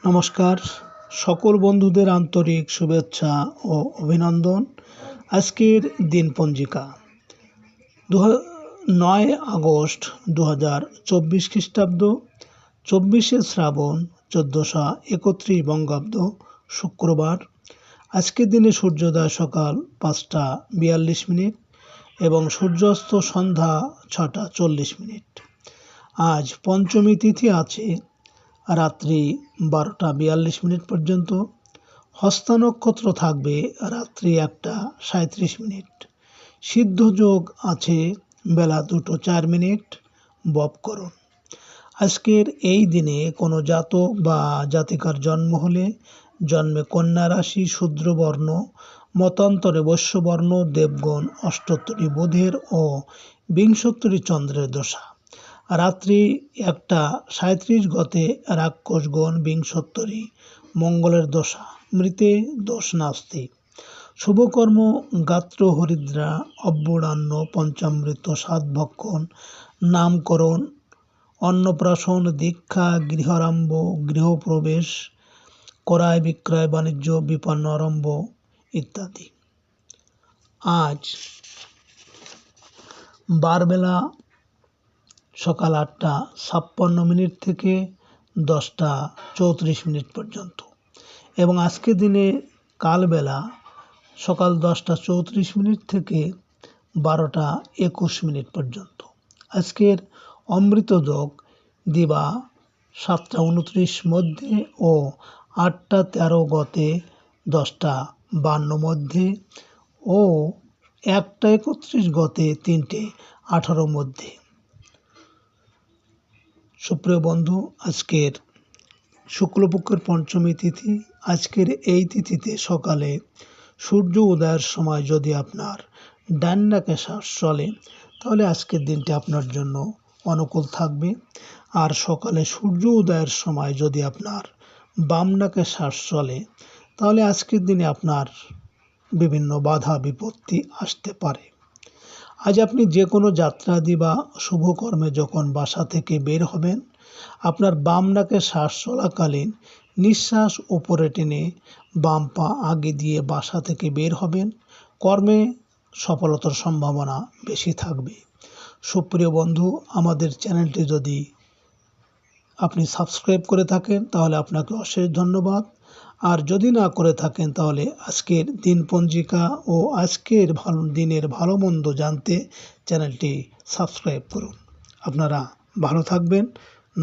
নমস্কার, সকল বন্ধুদের আন্তরিক শুভেচ্ছা ও অভিনন্দন। আজকের দিনপঞ্জিকা 9 আগস্ট 2024 খ্রিস্টাব্দ, 24শে শ্রাবণ 1431 বঙ্গাব্দ, শুক্রবার। আজকের দিনে সূর্যোদয় সকাল 5টা 42 এবং সূর্যাস্ত সন্ধ্যা 6টা 40। আজ পঞ্চমী তিথি আছে রাত্রি 12টা 42 পর্যন্ত। হস্তা নক্ষত্র থাকবে রাত্রি 1টা 37। সিদ্ধ যোগ আছে বেলা 2টো 4। ববকরণ। আজকের এই দিনে কোনো জাতক বা জাতিকার জন্ম হলে জন্মে কন্যা রাশি, শূদ্রবর্ণ, মতান্তরে বৈশ্যবর্ণ, দেবগণ, অষ্টোত্তরী বুধের ও বিংশোত্তরী চন্দ্রের দশা। রাত্রি 1টা 37 গতে রাক্ষসগণ, বিংশোত্তরী মঙ্গলের দশা। মৃতে দোষ নাস্তি। শুভকর্ম গাত্র হরিদ্রা, অব্যূঢ়ান্ন, পঞ্চামৃত, সাতভক্ষণ, নামকরণ, অন্নপ্রাশন, দীক্ষা, গৃহারম্ভ, গৃহপ্রবেশ, ক্রয় বিক্রয়, বাণিজ্য, বিপন্ন আরম্ভ ইত্যাদি। আজ বারবেলা সকাল 8টা 56 থেকে 10টা 34 পর্যন্ত এবং আজকের দিনে কালবেলা সকাল 10টা 34 থেকে 12টা 21 পর্যন্ত। আজকের অমৃত যোগ দিবা 7টা 29 মধ্যে ও 8টা 13 গতে 10টা 52 মধ্যে ও 1টা 31 গতে 3টে 18 মধ্যে। সুপ্রিয় বন্ধু, আজকের শুক্লপক্ষের পঞ্চমী তিথি। আজকের এই তিথিতে সকালে সূর্য উদয়ের সময় যদি আপনার ডান নাকে শ্বাস চলে তাহলে আজকের দিনটি আপনার জন্য অনুকূল থাকবে। আর সকালে সূর্য উদয়ের সময় যদি আপনার বাম নাকে শ্বাস চলে তাহলে আজকের দিনে আপনার বিভিন্ন বাধা বিপত্তি আসতে পারে। আজ আপনি যে কোনো যাত্রাদি বা শুভকর্মে যখন বাসা থেকে বের হবেন, আপনার বাম নাকে শ্বাস চলাকালীন নিঃশ্বাস উপরে টেনে বাম পা আগে দিয়ে বাসা থেকে বের হবেন। কর্মে সফলতার সম্ভাবনা বেশি থাকবে। সুপ্রিয় বন্ধু, আমাদের চ্যানেলটি যদি আপনি সাবস্ক্রাইব করে থাকেন তাহলে আপনাকে অশেষ ধন্যবাদ। আর যদি না করে থাকেন তাহলে আজকের দিনপঞ্জিকা ও আজকের দিনের ভালো মন্দ জানতে চ্যানেলটি সাবস্ক্রাইব করুন। আপনারা ভালো থাকবেন,